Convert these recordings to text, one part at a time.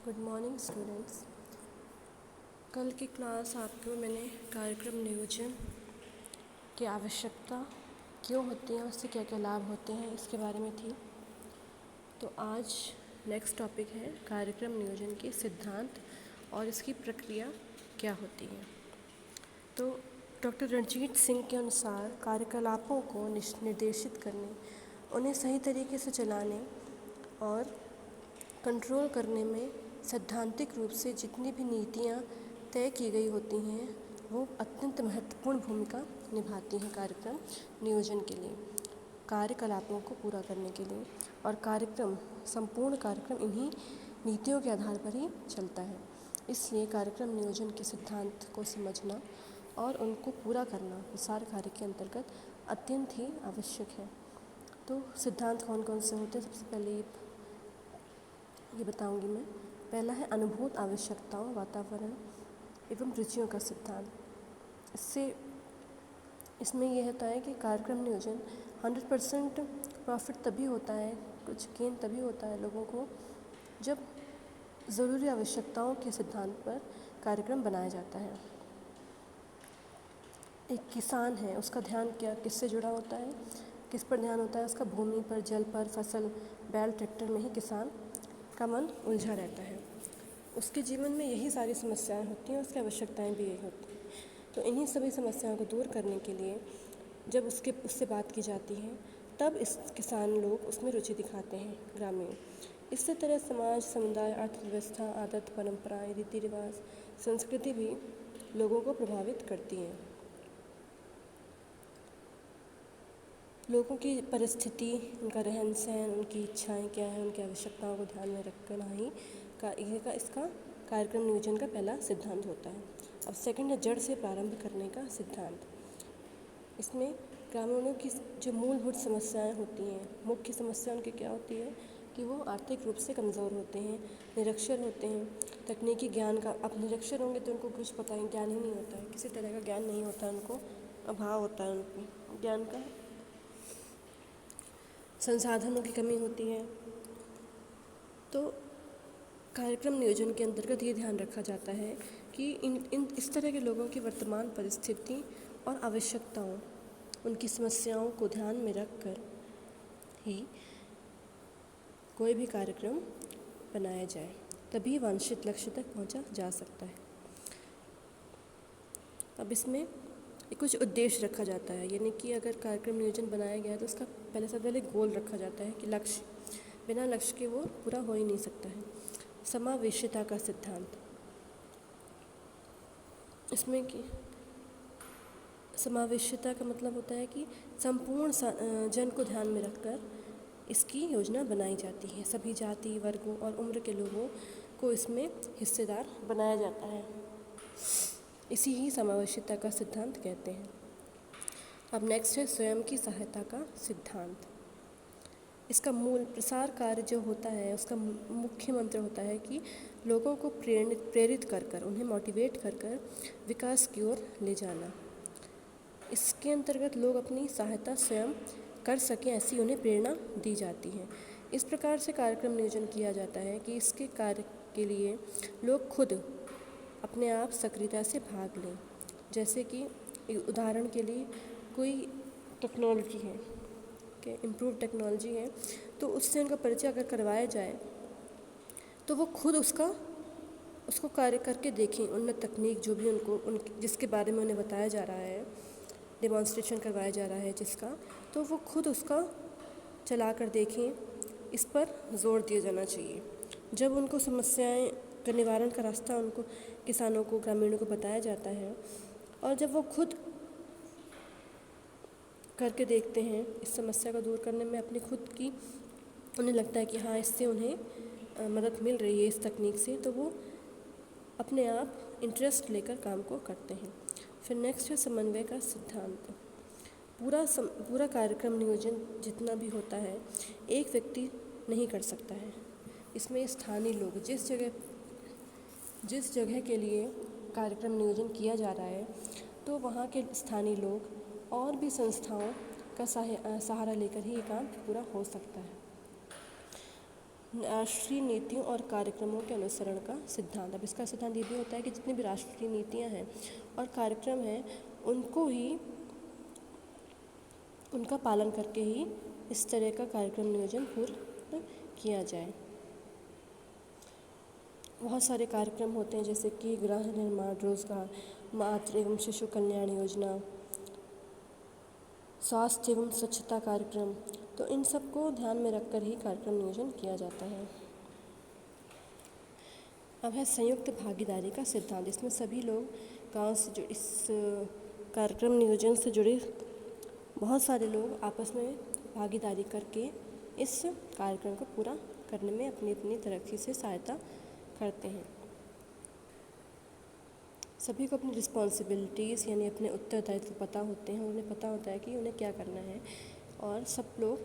Good morning students. कल की class आपको मैंने कार्यक्रम नियोजन की आवश्यकता क्यों होती है, उससे क्या क्या लाभ होते हैं, इसके बारे में थी। तो आज नेक्स्ट टॉपिक है कार्यक्रम नियोजन के सिद्धांत और इसकी प्रक्रिया क्या होती है। तो डॉक्टर रणजीत सिंह के अनुसार कार्यकलापों को निर्देशित करने, उन्हें सही तरीके से चलाने और कंट्रोल करने में सैद्धांतिक रूप से जितनी भी नीतियाँ तय की गई होती हैं वो अत्यंत महत्वपूर्ण भूमिका निभाती हैं कार्यक्रम नियोजन के लिए, कार्यकलापों को पूरा करने के लिए। और संपूर्ण कार्यक्रम इन्हीं नीतियों के आधार पर ही चलता है। इसलिए कार्यक्रम नियोजन के सिद्धांत को समझना और उनको पूरा करना प्रसार कार्य के अंतर्गत अत्यंत ही आवश्यक है। तो सिद्धांत कौन कौन से होते हैं, सबसे पहले ये बताऊंगी मैं। पहला है अनुभूत आवश्यकताओं, वातावरण एवं रुचियों का सिद्धांत। इसमें यह होता है कि कार्यक्रम नियोजन 100% प्रॉफिट तभी होता है, कुछ गेन तभी होता है लोगों को, जब ज़रूरी आवश्यकताओं के सिद्धांत पर कार्यक्रम बनाया जाता है। एक किसान है, उसका ध्यान किससे जुड़ा होता है, किस पर ध्यान होता है उसका? भूमि पर, जल पर, फसल, बैल, ट्रैक्टर में ही किसान का मन उलझा रहता है। उसके जीवन में यही सारी समस्याएं होती हैं, उसकी आवश्यकताएं भी यही होती हैं। तो इन्हीं सभी समस्याओं को दूर करने के लिए जब उससे बात की जाती है, तब इस किसान लोग उसमें रुचि दिखाते हैं, ग्रामीण। इसी तरह समाज, समुदाय, अर्थव्यवस्था, आदत, परंपराएं, रीति रिवाज, संस्कृति भी लोगों को प्रभावित करती हैं। लोगों की परिस्थिति, उनका रहन सहन, उनकी इच्छाएं क्या हैं, उनकी आवश्यकताओं को ध्यान में रखना ही इसका कार्यक्रम नियोजन का पहला सिद्धांत होता है। अब सेकंड है जड़ से प्रारंभ करने का सिद्धांत। इसमें ग्रामीणों की जो मूलभूत समस्याएं होती हैं, मुख्य समस्या उनकी क्या होती है कि वो आर्थिक रूप से कमज़ोर होते हैं, निरक्षर होते हैं। तकनीकी ज्ञान का, अब निरक्षर होंगे तो उनको कुछ पता ही ज्ञान ही नहीं होता है, किसी तरह का ज्ञान नहीं होता है, उनको अभाव होता है उनको ज्ञान का। संसाधनों की कमी होती है। तो कार्यक्रम नियोजन के अंतर्गत ये ध्यान रखा जाता है कि इस तरह के लोगों की वर्तमान परिस्थिति और आवश्यकताओं, उनकी समस्याओं को ध्यान में रखकर ही कोई भी कार्यक्रम बनाया जाए, तभी वांछित लक्ष्य तक पहुंचा जा सकता है। अब इसमें कुछ उद्देश्य रखा जाता है, यानी कि अगर कार्यक्रम नियोजन बनाया गया है तो उसका सबसे पहले गोल रखा जाता है कि लक्ष्य, बिना लक्ष्य के वो पूरा हो ही नहीं सकता है। समावेशिता का सिद्धांत। इसमें कि समावेशिता का मतलब होता है कि संपूर्ण जन को ध्यान में रखकर इसकी योजना बनाई जाती है। सभी जाति, वर्गों और उम्र के लोगों को इसमें हिस्सेदार बनाया जाता है। इसी ही समावेशिता का सिद्धांत कहते हैं। अब नेक्स्ट है स्वयं की सहायता का सिद्धांत। इसका मूल प्रसार कार्य जो होता है, उसका मुख्य मंत्र होता है कि लोगों को प्रेरित कर उन्हें मोटिवेट कर विकास की ओर ले जाना। इसके अंतर्गत लोग अपनी सहायता स्वयं कर सकें, ऐसी उन्हें प्रेरणा दी जाती है। इस प्रकार से कार्यक्रम नियोजन किया जाता है कि इसके कार्य के लिए लोग खुद अपने आप सक्रियता से भाग लें। जैसे कि उदाहरण के लिए कोई टेक्नोलॉजी है, कि इम्प्रूव टेक्नोलॉजी है, तो उससे उनका परिचय अगर करवाया जाए तो वो खुद उसको कार्य करके देखें। उन्नत तकनीक जो भी जिसके बारे में उन्हें बताया जा रहा है, डेमॉन्स्ट्रेशन करवाया जा रहा है जिसका, तो वो खुद उसका चला कर देखें। इस पर जोर दिया जाना चाहिए। जब उनको समस्याएं का निवारण का रास्ता उनको, किसानों को, ग्रामीणों को बताया जाता है, और जब वो खुद करके देखते हैं, इस समस्या को दूर करने में अपनी खुद की उन्हें लगता है कि हाँ, इससे उन्हें मदद मिल रही है इस तकनीक से, तो वो अपने आप इंटरेस्ट लेकर काम को करते हैं। फिर नेक्स्ट है समन्वय का सिद्धांत। पूरा कार्यक्रम नियोजन जितना भी होता है, एक व्यक्ति नहीं कर सकता है। इसमें स्थानीय लोग, जिस जगह के लिए कार्यक्रम नियोजन किया जा रहा है, तो वहाँ के स्थानीय लोग और भी संस्थाओं का सहारा लेकर ही ये काम पूरा हो सकता है। राष्ट्रीय नीतियों और कार्यक्रमों के अनुसरण का सिद्धांत। अब इसका सिद्धांत ये भी होता है कि जितनी भी राष्ट्रीय नीतियाँ हैं और कार्यक्रम हैं उनको ही उनका पालन करके ही इस तरह का कार्यक्रम नियोजन पूर्ण किया जाए। बहुत सारे कार्यक्रम होते हैं जैसे कि गृह निर्माण, रोजगार, मातृ एवं शिशु कल्याण योजना, स्वास्थ्य एवं स्वच्छता कार्यक्रम, तो इन सबको ध्यान में रखकर ही कार्यक्रम नियोजन किया जाता है। अब है संयुक्त भागीदारी का सिद्धांत। इसमें सभी लोग गांव से जो इस कार्यक्रम नियोजन से जुड़े बहुत सारे लोग आपस में भागीदारी करके इस कार्यक्रम को पूरा करने में अपनी अपनी तरक्की से सहायता करते हैं। सभी को अपनी रिस्पॉन्सिबिलिटीज़ यानी अपने उत्तरदायित्व पता होते हैं, उन्हें पता होता है कि उन्हें क्या करना है और सब लोग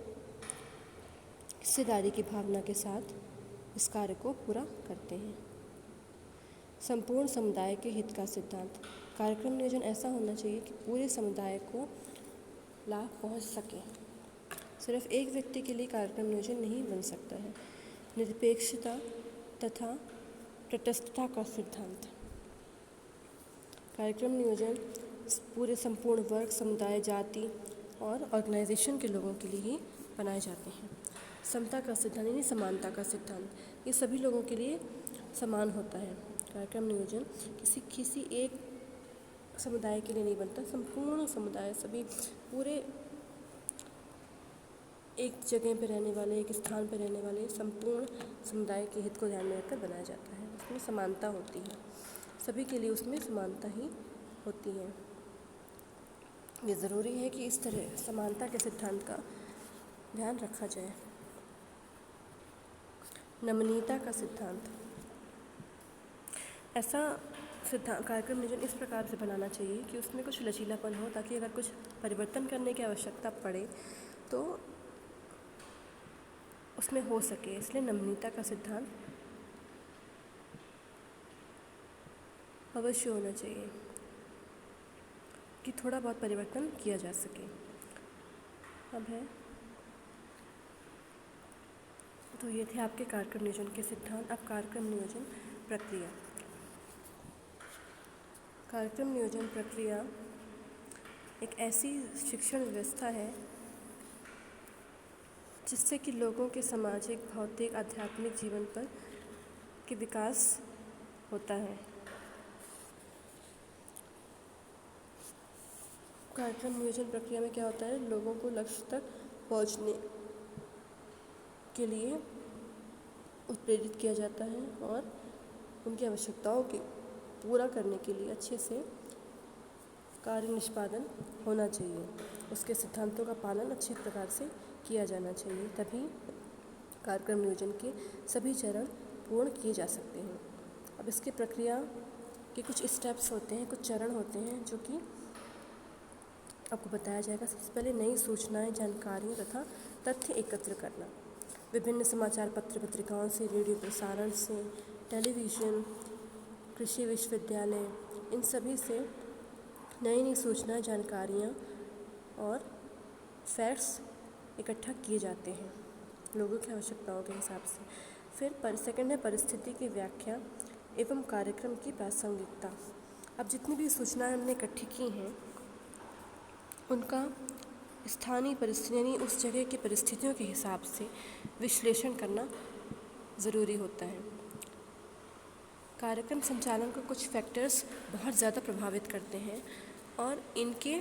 हिस्सेदारी की भावना के साथ इस कार्य को पूरा करते हैं। संपूर्ण समुदाय के हित का सिद्धांत। कार्यक्रम नियोजन ऐसा होना चाहिए कि पूरे समुदाय को लाभ पहुंच सके। सिर्फ एक व्यक्ति के लिए कार्यक्रम नियोजन नहीं बन सकता है। निरपेक्षता तथा तटस्थता का सिद्धांत। कार्यक्रम नियोजन पूरे संपूर्ण वर्ग, समुदाय, जाति और ऑर्गेनाइजेशन के लोगों के लिए ही बनाए जाते हैं। समता का सिद्धांत यानी समानता का सिद्धांत, ये सभी लोगों के लिए समान होता है। कार्यक्रम नियोजन किसी एक समुदाय के लिए नहीं बनता, संपूर्ण समुदाय, सभी पूरे एक जगह पर रहने वाले, एक स्थान पर रहने वाले संपूर्ण समुदाय के हित को ध्यान में रखकर बनाया जाता है। उसमें समानता होती है, सभी के लिए उसमें समानता ही होती है। ये ज़रूरी है कि इस तरह समानता के सिद्धांत का ध्यान रखा जाए। नमनीयता का सिद्धांत। ऐसा सिद्धांत कार्यक्रम नियोजन इस प्रकार से बनाना चाहिए कि उसमें कुछ लचीलापन हो, ताकि अगर कुछ परिवर्तन करने की आवश्यकता पड़े तो उसमें हो सके। इसलिए नमनीयता का सिद्धांत अवश्य होना चाहिए कि थोड़ा बहुत परिवर्तन किया जा सके। अब है तो ये थे आपके कार्यक्रम नियोजन के सिद्धांत। अब कार्यक्रम नियोजन प्रक्रिया। कार्यक्रम नियोजन प्रक्रिया एक ऐसी शिक्षण व्यवस्था है जिससे कि लोगों के सामाजिक, भौतिक, आध्यात्मिक जीवन पर के विकास होता है। कार्यक्रम नियोजन प्रक्रिया में क्या होता है, लोगों को लक्ष्य तक पहुंचने के लिए उत्प्रेरित किया जाता है और उनकी आवश्यकताओं के पूरा करने के लिए अच्छे से कार्य निष्पादन होना चाहिए। उसके सिद्धांतों का पालन अच्छे प्रकार से किया जाना चाहिए, तभी कार्यक्रम नियोजन के सभी चरण पूर्ण किए जा सकते हैं। अब इसकी प्रक्रिया के कुछ स्टेप्स होते हैं, कुछ चरण होते हैं जो कि आपको बताया जाएगा। सबसे पहले नई सूचनाएं, जानकारियाँ तथा तथ्य एकत्र करना। विभिन्न समाचार पत्र पत्रिकाओं से, रेडियो प्रसारण से, टेलीविज़न, कृषि विश्वविद्यालय, इन सभी से नई नई सूचनाएं, जानकारियाँ और फैक्ट्स इकट्ठा किए जाते हैं लोगों की आवश्यकताओं के हिसाब से। फिर सेकंड है परिस्थिति की व्याख्या एवं कार्यक्रम की प्रासंगिकता। अब जितनी भी सूचनाएं हमने इकट्ठी की हैं उनका स्थानीय परिस्थिति यानी उस जगह की परिस्थितियों के हिसाब से विश्लेषण करना ज़रूरी होता है। कार्यक्रम संचालन को कुछ फैक्टर्स बहुत ज़्यादा प्रभावित करते हैं और इनके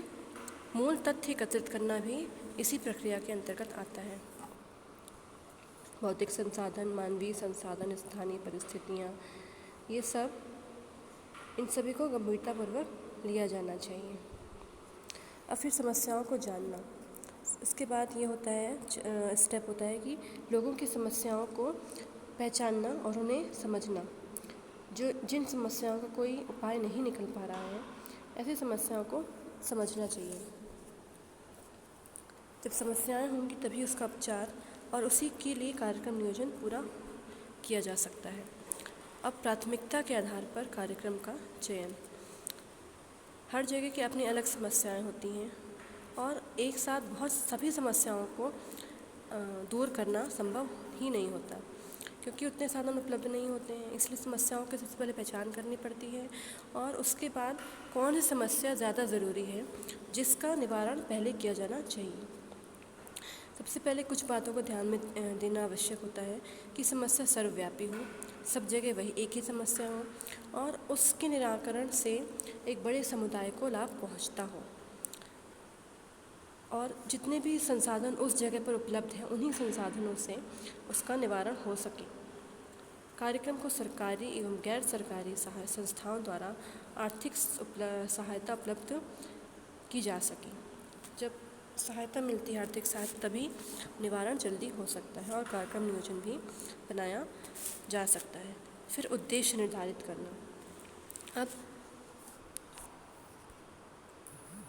मूल तथ्य एकत्रित करना भी इसी प्रक्रिया के अंतर्गत आता है। भौतिक संसाधन, मानवीय संसाधन, स्थानीय परिस्थितियाँ, ये सब, इन सभी को गंभीरतापूर्वक लिया जाना चाहिए। अब फिर समस्याओं को जानना। इसके बाद ये होता है स्टेप होता है कि लोगों की समस्याओं को पहचानना और उन्हें समझना। जिन समस्याओं का कोई उपाय नहीं निकल पा रहा है, ऐसी समस्याओं को समझना चाहिए। जब समस्याएं होंगी तभी उसका उपचार और उसी के लिए कार्यक्रम नियोजन पूरा किया जा सकता है। अब प्राथमिकता के आधार पर कार्यक्रम का चयन। हर जगह की अपनी अलग समस्याएं होती हैं और एक साथ बहुत सभी समस्याओं को दूर करना संभव ही नहीं होता। क्योंकि उतने साधन उपलब्ध नहीं होते हैं, इसलिए समस्याओं की सबसे पहले पहचान करनी पड़ती है और उसके बाद कौन सी समस्या ज़्यादा ज़रूरी है जिसका निवारण पहले किया जाना चाहिए। सबसे पहले कुछ बातों को ध्यान में देना आवश्यक होता है कि समस्या सर्वव्यापी हो, सब जगह वही एक ही समस्या हो और उसके निराकरण से एक बड़े समुदाय को लाभ पहुंचता हो और जितने भी संसाधन उस जगह पर उपलब्ध हैं उन्हीं संसाधनों से उसका निवारण हो सके। कार्यक्रम को सरकारी एवं गैर सरकारी सहायता संस्थाओं द्वारा आर्थिक सहायता उपलब्ध की जा सके। जब सहायता मिलती है, आर्थिक सहायता, तभी निवारण जल्दी हो सकता है और कार्यक्रम नियोजन भी बनाया जा सकता है। फिर उद्देश्य निर्धारित करना। अब